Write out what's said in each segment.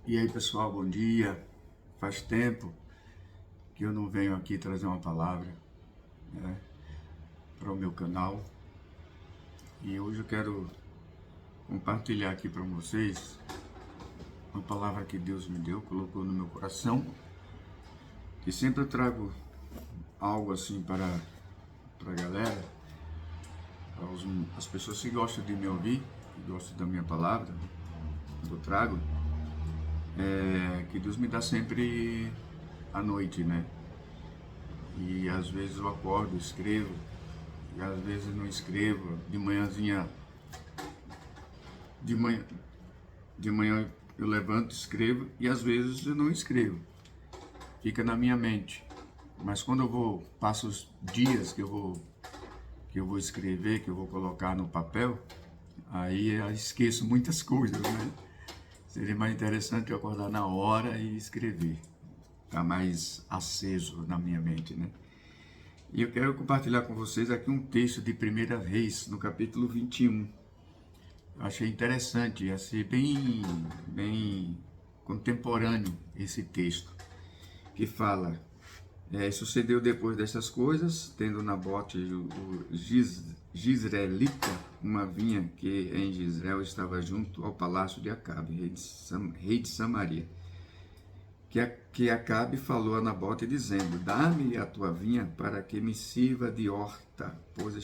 E aí pessoal, bom dia. Faz tempo que eu não venho aqui trazer uma palavra, né, para o meu canal. E hoje eu quero compartilhar aqui para vocês uma palavra que Deus me deu, colocou no meu coração. E sempre eu trago algo assim para a galera, para as pessoas que gostam de me ouvir, que gostam da minha palavra, que eu trago, que Deus me dá sempre à noite, né? E às vezes eu acordo, escrevo, e às vezes não escrevo. De manhã, de manhã eu levanto, escrevo, e às vezes eu não escrevo. Fica na minha mente. Mas quando passo os dias que eu vou escrever, que eu vou colocar no papel, aí eu esqueço muitas coisas, né? Seria mais interessante eu acordar na hora e escrever. Tá mais aceso na minha mente, né? E eu quero compartilhar com vocês aqui um texto de 1 Reis, no capítulo 21. Eu achei interessante, ia ser bem contemporâneo esse texto, que fala: sucedeu depois dessas coisas, tendo Nabote, o Jizreelita, uma vinha que em Jizreel estava junto ao palácio de Acabe, rei de Samaria, que Acabe falou a Nabote dizendo: dá-me a tua vinha para que me sirva de horta, pois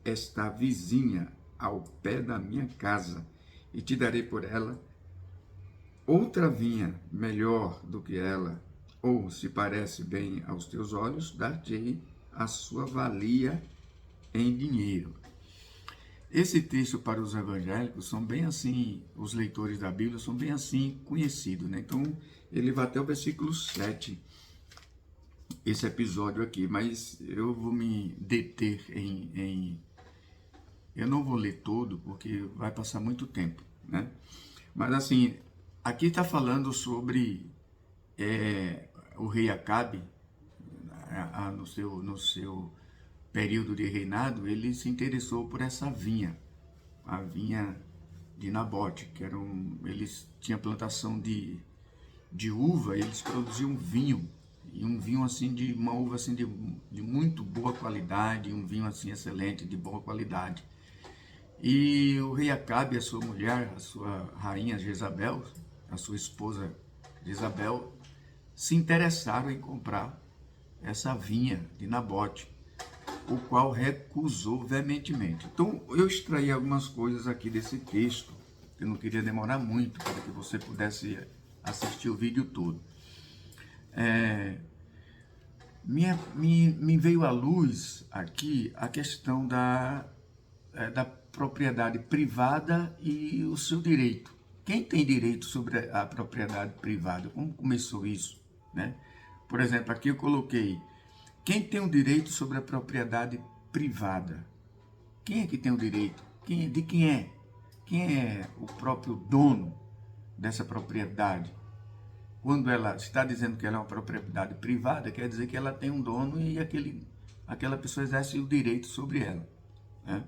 está vizinha ao pé da minha casa, e te darei por ela outra vinha melhor do que ela, ou se parece bem aos teus olhos, dar-te-ei a sua valia em dinheiro. Esse texto para os evangélicos são bem assim, os leitores da Bíblia são bem assim conhecidos, né? Então ele vai até o versículo 7, esse episódio aqui, mas eu vou me deter eu não vou ler todo, porque vai passar muito tempo, né? Mas assim, aqui está falando sobre o rei Acabe, no seu período de reinado, ele se interessou por essa vinha, a vinha de Nabote, eles tinham plantação de uva, eles produziam vinho, e um vinho assim de uma uva assim de muito boa qualidade, um vinho assim excelente, de boa qualidade. E o rei Acabe e a sua mulher, a sua rainha Jezabel, a sua esposa Jezabel, se interessaram em comprar essa vinha de Nabote, o qual recusou veementemente. Então, eu extraí algumas coisas aqui desse texto, eu não queria demorar muito para que você pudesse assistir o vídeo todo. Me veio à luz aqui a questão da propriedade privada e o seu direito. Quem tem direito sobre a propriedade privada? Como começou isso, né? Por exemplo, aqui eu coloquei: quem tem o direito sobre a propriedade privada? Quem é que tem o direito? De quem é? Quem é o próprio dono dessa propriedade? Quando ela está dizendo que ela é uma propriedade privada, quer dizer que ela tem um dono e aquela pessoa exerce o direito sobre ela, né?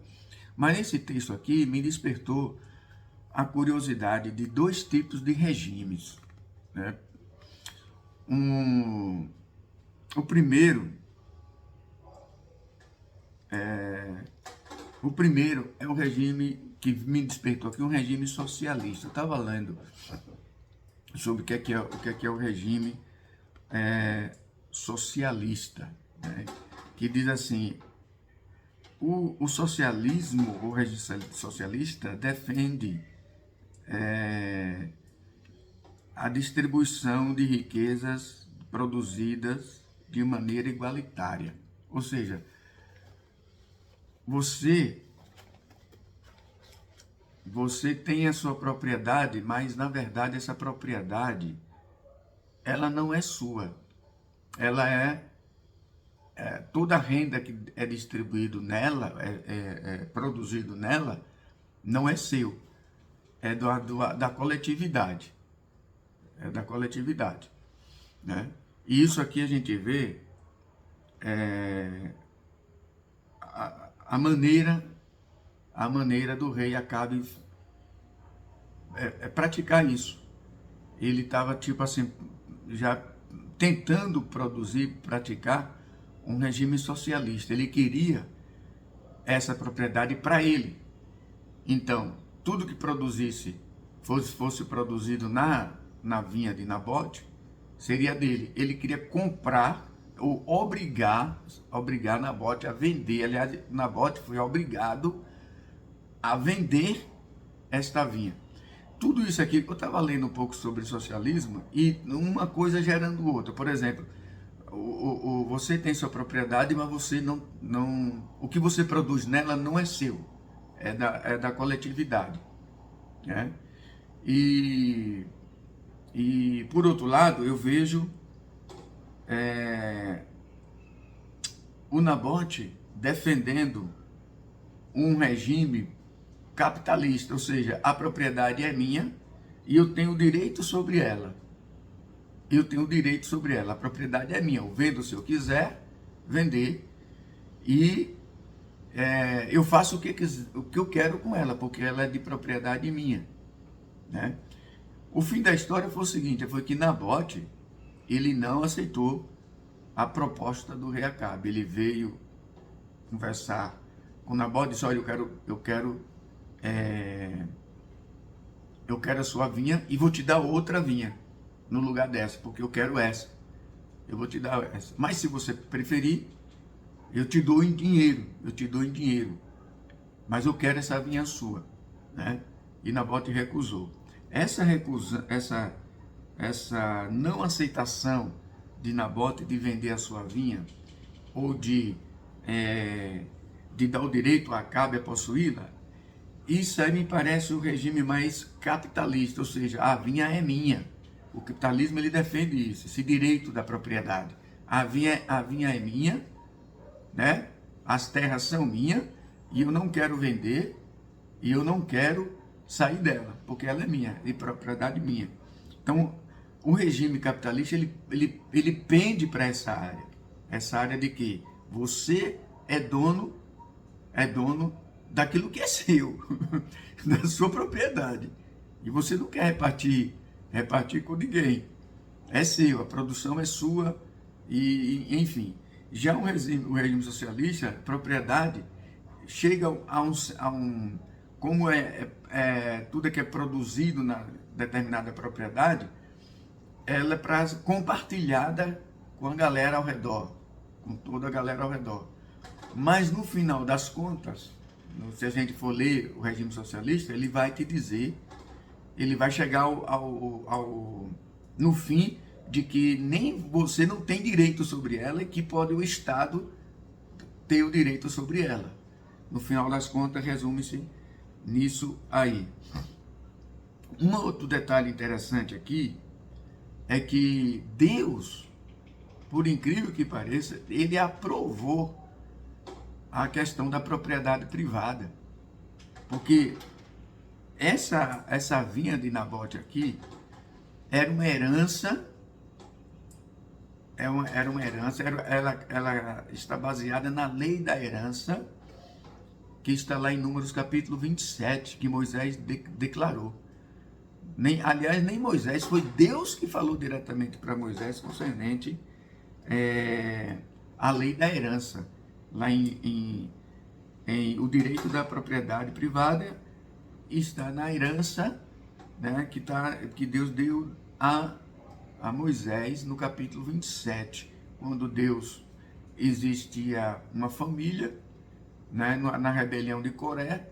Mas esse texto aqui me despertou a curiosidade de dois tipos de regimes, né? Um, o primeiro O primeiro é um regime que me despertou aqui, um regime socialista. Eu estava lendo sobre o que é o regime socialista, né? Que diz assim: o socialismo, o regime socialista defende a distribuição de riquezas produzidas de maneira igualitária. Ou seja, você Você tem a sua propriedade, mas na verdade essa propriedade, ela não é sua. Ela toda a renda que é distribuído nela, é produzido nela, não é seu. É da coletividade. É da coletividade, né? E isso aqui a gente vê a maneira do rei Acabe praticar isso. ele estava tipo assim, já tentando produzir, praticar um regime socialista. Ele queria essa propriedade para ele. Então, tudo que produzisse, fosse produzido na vinha de Nabote, seria dele. Ele queria comprar ou obrigar Nabote a vender. Aliás, Nabote foi obrigado a vender esta vinha. Tudo isso aqui, eu estava lendo um pouco sobre socialismo e uma coisa gerando outra. Por exemplo, você tem sua propriedade, mas você não, o que você produz nela não é seu, é da coletividade, né? E por outro lado, eu vejo o Nabote defendendo um regime capitalista, ou seja, a propriedade é minha e eu tenho direito sobre ela. Eu tenho direito sobre ela, a propriedade é minha, eu vendo se eu quiser vender e eu faço o que eu quero com ela, porque ela é de propriedade minha, né? O fim da história foi o seguinte, foi que Nabote, ele não aceitou a proposta do rei Acabe. Ele veio conversar com Nabote e disse, olha, eu quero a sua vinha e vou te dar outra vinha no lugar dessa, porque eu quero essa. Eu vou te dar essa. Mas se você preferir, eu te dou em dinheiro. Mas eu quero essa vinha sua, né? E Nabote recusou. Essa não aceitação de Nabote de vender a sua vinha, ou de dar o direito a Acabe a possuí-la, isso aí me parece o regime mais capitalista, ou seja, a vinha é minha. O capitalismo, ele defende isso, esse direito da propriedade. A vinha é minha, né? As terras são minhas, e eu não quero vender, e eu não quero sair dela, porque ela é minha, de propriedade minha. Então, o regime capitalista, ele pende para essa área de que você é dono daquilo que é seu, da sua propriedade, e você não quer repartir com ninguém, é seu, a produção é sua, e enfim. Já o regime socialista, a propriedade chega a um como tudo que é produzido na determinada propriedade, ela é compartilhada com a galera ao redor, com toda a galera ao redor. Mas no final das contas, se a gente for ler o regime socialista, ele vai te dizer, ele vai chegar no fim de que nem você não tem direito sobre ela e que pode o Estado ter o direito sobre ela. No final das contas, resume-se nisso aí. Um outro detalhe interessante aqui é que Deus, por incrível que pareça, ele aprovou a questão da propriedade privada. Porque essa vinha de Nabote aqui era uma herança, ela está baseada na lei da herança, que está lá em Números capítulo 27, que Moisés declarou. Aliás, nem Moisés, foi Deus que falou diretamente para Moisés concernente a lei da herança. Lá em o direito da propriedade privada está na herança, né, que Deus deu a Moisés no capítulo 27, quando existia uma família, né, na rebelião de Coré,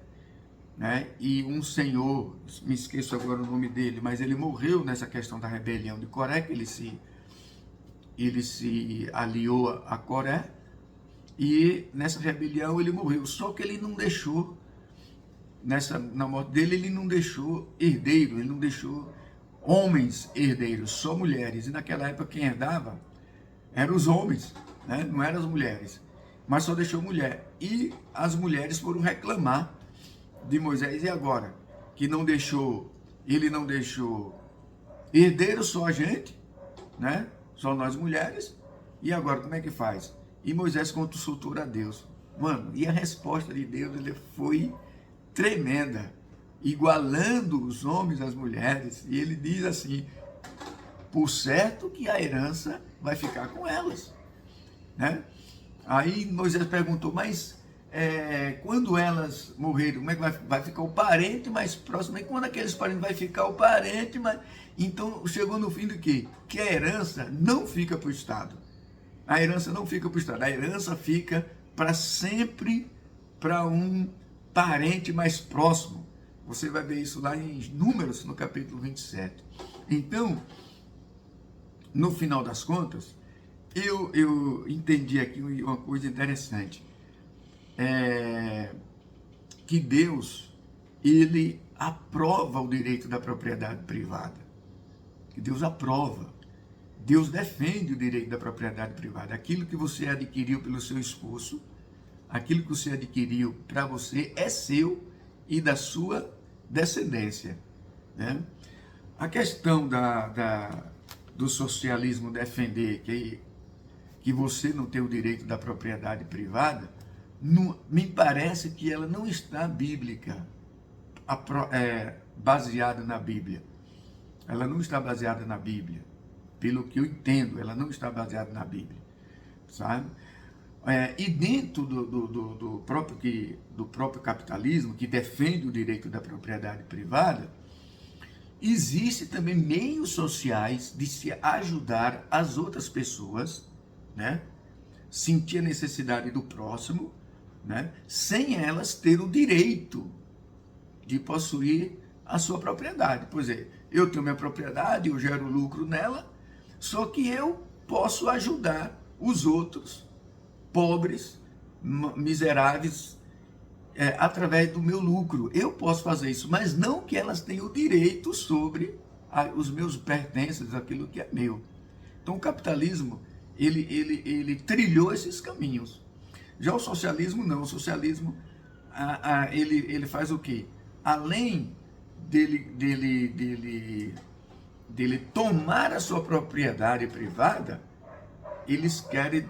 né, e um senhor, me esqueço agora o nome dele, mas ele morreu nessa questão da rebelião de Coré, que ele se aliou a Coré, e nessa rebelião ele morreu. Só que ele não deixou, na morte dele, ele não deixou herdeiro, ele não deixou homens herdeiros, só mulheres. E naquela época quem herdava eram os homens, né? Não eram as mulheres, mas só deixou mulher. E as mulheres foram reclamar de Moisés, e agora? Que ele não deixou herdeiro, só a gente, né? Só nós mulheres, e agora como é que faz? E Moisés consultou a Deus. Mano, e a resposta de Deus, ele foi tremenda, igualando os homens às mulheres. E ele diz assim, por certo que a herança vai ficar com elas, né? Aí Moisés perguntou, mas quando elas morrerem, como é que vai ficar o parente mais próximo? E quando aqueles parentes vai ficar o parente mais... Então chegou no fim do quê? Que a herança não fica para o Estado. A herança não fica para o Estado. A herança fica para sempre para um parente mais próximo. Você vai ver isso lá em Números, no capítulo 27. Então, no final das contas, eu entendi aqui uma coisa interessante. Que Deus, ele aprova o direito da propriedade privada. Que Deus aprova. Deus defende o direito da propriedade privada. Aquilo que você adquiriu pelo seu esforço, aquilo que você adquiriu para você é seu e da sua descendência, né? A questão do socialismo defender que você não tem o direito da propriedade privada, me parece que ela não está bíblica, baseada na Bíblia. Ela não está baseada na Bíblia. Pelo que eu entendo, ela não está baseada na Bíblia, sabe? E dentro do próprio capitalismo, que defende o direito da propriedade privada, existe também meios sociais de se ajudar as outras pessoas, né? Sentir a necessidade do próximo, né? Sem elas ter o direito de possuir a sua propriedade. Pois é, eu tenho minha propriedade, eu gero lucro nela, só que eu posso ajudar os outros, pobres, miseráveis, através do meu lucro. Eu posso fazer isso, mas não que elas tenham o direito sobre os meus pertences, aquilo que é meu. Então o capitalismo, ele trilhou esses caminhos. Já o socialismo não. O socialismo, ele faz o quê? Além dele tomar a sua propriedade privada, eles querem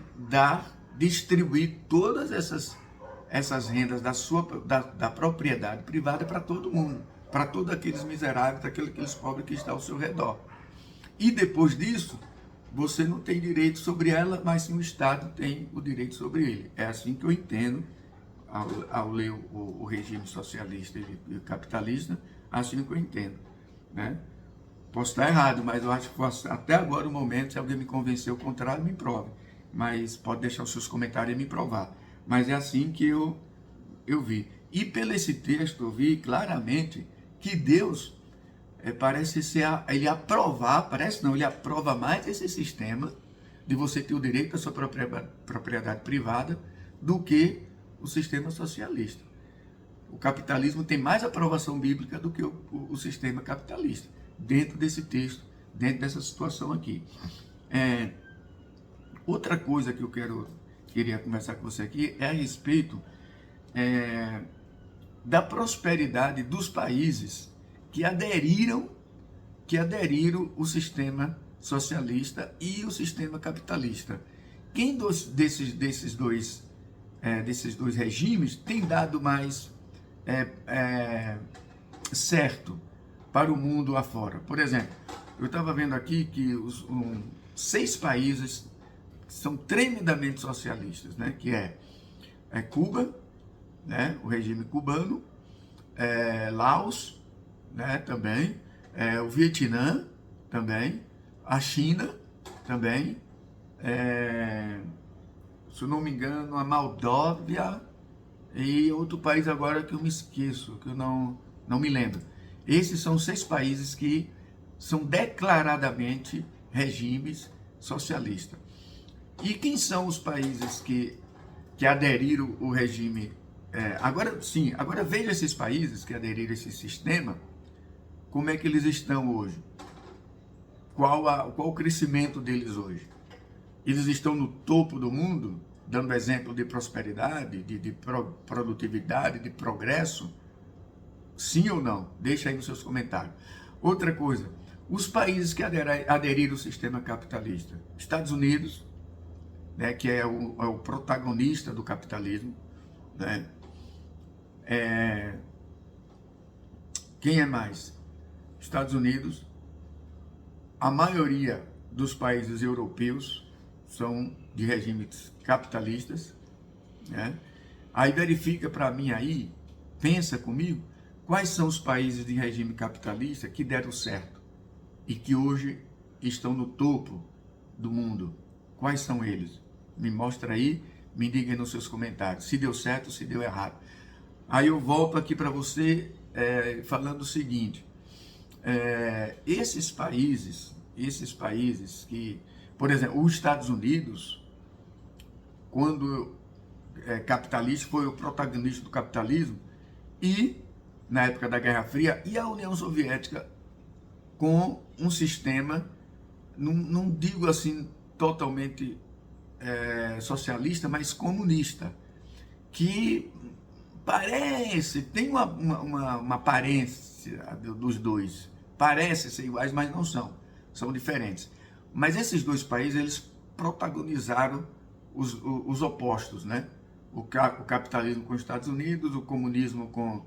distribuir todas essas rendas da propriedade privada para todo mundo, para todos aqueles miseráveis, aqueles pobres que estão ao seu redor. E depois disso, você não tem direito sobre ela, mas sim o Estado tem o direito sobre ele. É assim que eu entendo, ao ler o regime socialista e capitalista, assim que eu entendo, né? Posso estar errado, mas eu acho que até agora o momento, se alguém me convencer o contrário, me prove. Mas pode deixar os seus comentários e me provar. Mas é assim que eu vi. E pelo esse texto eu vi claramente que Deus parece ser, ele aprovar, parece não, ele aprova mais esse sistema de você ter o direito à sua propriedade privada do que o sistema socialista. O capitalismo tem mais aprovação bíblica do que o sistema capitalista, dentro desse texto, dentro dessa situação aqui. Outra coisa que eu queria conversar com você aqui é a respeito da prosperidade dos países que aderiram o sistema socialista e o sistema capitalista. Quem desses dois regimes tem dado mais certo para o mundo afora? Por exemplo, eu estava vendo aqui que 6 países são tremendamente socialistas, né? Que é Cuba, né? O regime cubano, Laos, né? Também, o Vietnã, também, a China, também, se eu não me engano, a Moldávia e outro país agora que eu me esqueço, que eu não me lembro. Esses são 6 países que são declaradamente regimes socialistas. E quem são os países que aderiram ao regime? Agora veja esses países que aderiram a esse sistema, como é que eles estão hoje? Qual o crescimento deles hoje? Eles estão no topo do mundo, dando exemplo de prosperidade, de produtividade, de progresso? Sim ou não? Deixa aí nos seus comentários. Outra coisa, os países que aderiram ao sistema capitalista. Estados Unidos, né, que é o protagonista do capitalismo, né? Quem é mais? Estados Unidos, a maioria dos países europeus são de regimes capitalistas, né? Aí verifica para mim aí, pensa comigo, quais são os países de regime capitalista que deram certo e que hoje estão no topo do mundo. Quais são eles? Me mostra aí, me diga aí nos seus comentários, se deu certo ou se deu errado. Aí eu volto aqui para você falando o seguinte, esses países que, por exemplo, os Estados Unidos, quando capitalista, foi o protagonista do capitalismo, e na época da Guerra Fria, e a União Soviética com um sistema, não digo assim totalmente socialista, mas comunista, que parece, tem uma aparência dos dois, parece ser iguais, mas não são, são diferentes. Mas esses dois países, eles protagonizaram os opostos, né? O capitalismo com os Estados Unidos, o comunismo com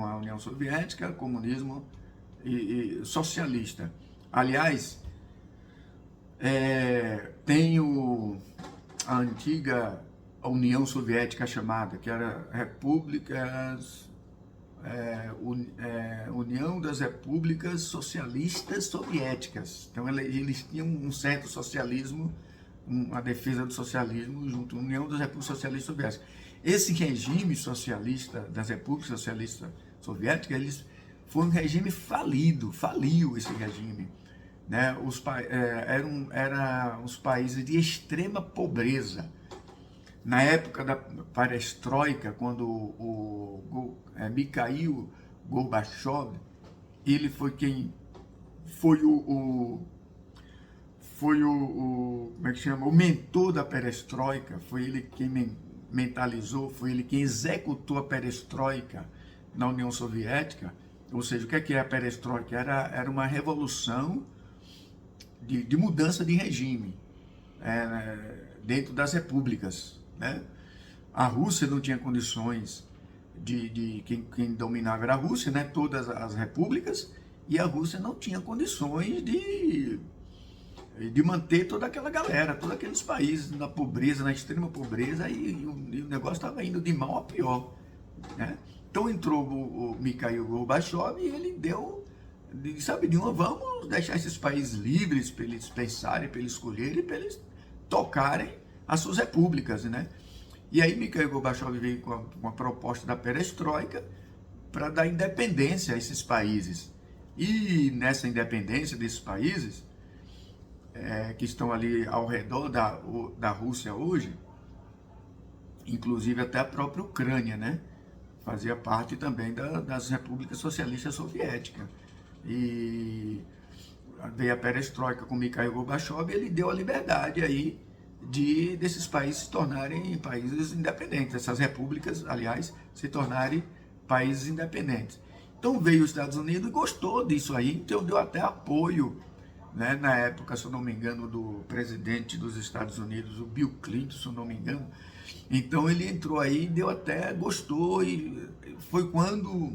a União Soviética, o comunismo socialista. Aliás, tem a antiga União Soviética chamada, que era União das Repúblicas Socialistas Soviéticas. Então eles tinham um certo socialismo, uma defesa do socialismo junto à União das Repúblicas Socialistas Soviéticas. Esse regime socialista das Repúblicas Socialistas Soviéticas, foi um regime faliu esse regime, né? Eram os países de extrema pobreza. Na época da perestroika, quando o Mikhail Gorbachev, ele foi quem foi como é que chama? O mentor da perestroika, foi ele quem mentalizou, foi ele quem executou a perestroika na União Soviética. Ou seja, o que é a perestroika? Era uma revolução de mudança de regime dentro das repúblicas, né? A Rússia não tinha condições quem dominava era a Rússia, né? Todas as repúblicas, e a Rússia não tinha condições de manter toda aquela galera, todos aqueles países na pobreza, na extrema pobreza, e o negócio estava indo de mal a pior, né? Então entrou o Mikhail Gorbachev e ele sabe de uma, vamos deixar esses países livres para eles pensarem, para eles escolherem, para eles tocarem as suas repúblicas, né? E aí Mikhail Gorbachev veio com a proposta da perestroika para dar independência a esses países. E nessa independência desses países, que estão ali ao redor da Rússia hoje, inclusive até a própria Ucrânia, né? Fazia parte também das repúblicas socialistas soviéticas. E veio a perestroika com Mikhail Gorbachev e ele deu a liberdade aí desses países se tornarem países independentes, essas repúblicas, aliás, se tornarem países independentes. Então veio os Estados Unidos e gostou disso aí, então deu até apoio, né, na época, se eu não me engano, do presidente dos Estados Unidos, o Bill Clinton, se eu não me engano. Então ele entrou aí, gostou, e foi quando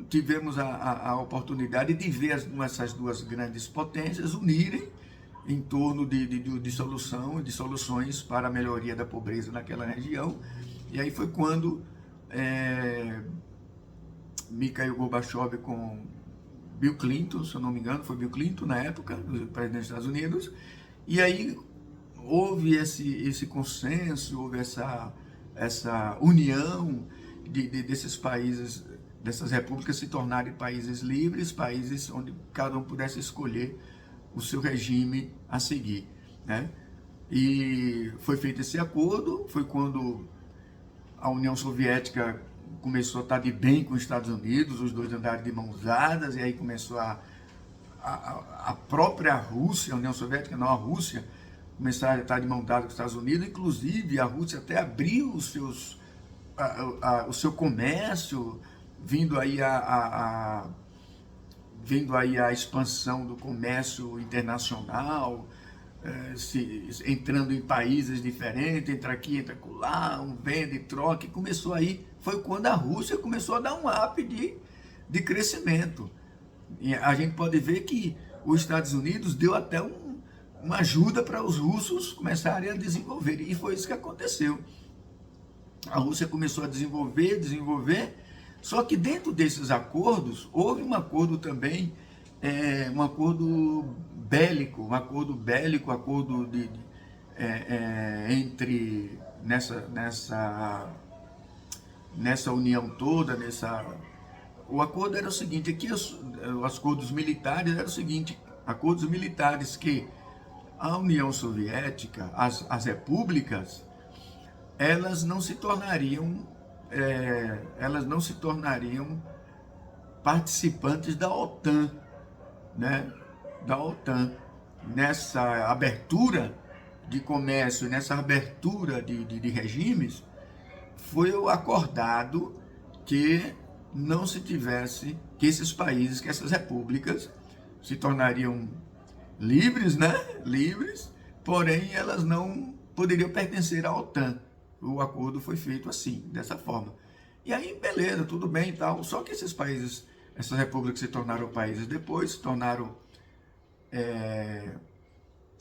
tivemos a oportunidade de ver essas duas grandes potências unirem em torno de soluções para a melhoria da pobreza naquela região. E aí foi quando Mikhail Gorbachev com Bill Clinton, se eu não me engano, foi Bill Clinton na época, o presidente dos Estados Unidos, e aí houve esse consenso, houve essa união desses países, dessas repúblicas se tornarem países livres, países onde cada um pudesse escolher o seu regime a seguir, né? E foi feito esse acordo, foi quando a União Soviética começou a estar de bem com os Estados Unidos, os dois andaram de mãos dadas, e aí começou a própria Rússia, a União Soviética, não, a Rússia, começar a estar de mão dada com os Estados Unidos, inclusive a Rússia até abriu o seu comércio, vindo aí a expansão do comércio internacional, entrando em países diferentes, entra aqui, entra lá, vende e troca, e começou aí, foi quando a Rússia começou a dar um up de crescimento. E a gente pode ver que os Estados Unidos deu até uma ajuda para os russos começarem a desenvolver. E foi isso que aconteceu. A Rússia começou a desenvolver, só que dentro desses acordos, houve um acordo também, um acordo bélico, entre, nessa união toda, o acordo era o seguinte, aqui os acordos militares era o seguinte, acordos militares que a União Soviética, as repúblicas, elas não se tornariam participantes da OTAN, né? Da OTAN. Nessa abertura de comércio, nessa abertura de regimes, foi acordado que não se tivesse, que esses países, que essas repúblicas se tornariam livres, né? Livres, porém elas não poderiam pertencer à OTAN. O acordo foi feito assim, dessa forma. E aí, beleza, tudo bem e tal. Só que esses países, essas repúblicas se tornaram países depois, se tornaram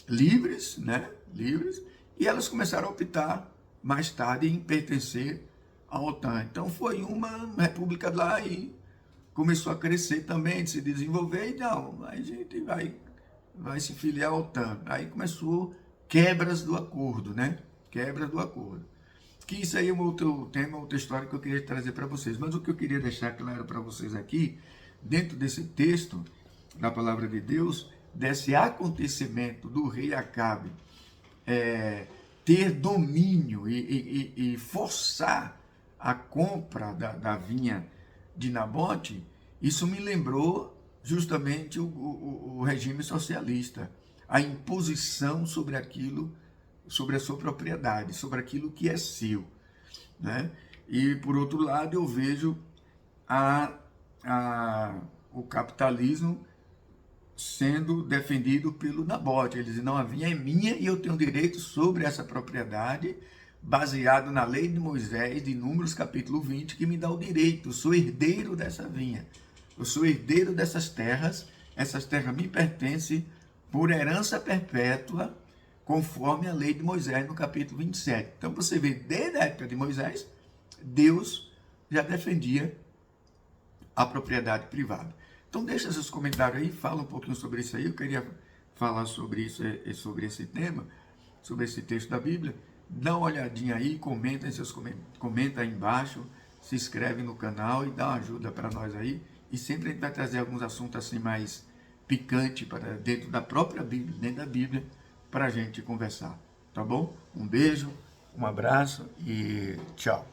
livres, né? Livres, e elas começaram a optar mais tarde em pertencer à OTAN. Então foi uma república lá e começou a crescer também, de se desenvolver, e não, a gente vai se filiar à OTAN. Aí começou quebras do acordo, né? Quebras do acordo. Que isso aí é um outro tema, outra história que eu queria trazer para vocês. Mas o que eu queria deixar claro para vocês aqui, dentro desse texto da palavra de Deus, desse acontecimento do rei Acabe ter domínio e forçar a compra da vinha de Nabote, isso me lembrou justamente o regime socialista, a imposição sobre aquilo, sobre a sua propriedade, sobre aquilo que é seu, né? E por outro lado eu vejo o capitalismo sendo defendido pelo Nabote. Ele diz, não, a vinha é minha e eu tenho direito sobre essa propriedade, baseado na lei de Moisés, de Números capítulo 20, que me dá o direito, eu sou herdeiro dessa vinha, eu sou herdeiro dessas terras, essas terras me pertencem por herança perpétua, conforme a lei de Moisés no capítulo 27. Então você vê, desde a época de Moisés, Deus já defendia a propriedade privada. Então deixa seus comentários aí, fala um pouquinho sobre isso aí, eu queria falar sobre isso, sobre esse tema, sobre esse texto da Bíblia. Dá uma olhadinha aí, comenta aí embaixo, se inscreve no canal e dá uma ajuda para nós aí. E sempre a gente vai trazer alguns assuntos assim mais picantes para dentro da própria Bíblia, dentro da Bíblia, para a gente conversar, tá bom? Um beijo, um abraço e tchau.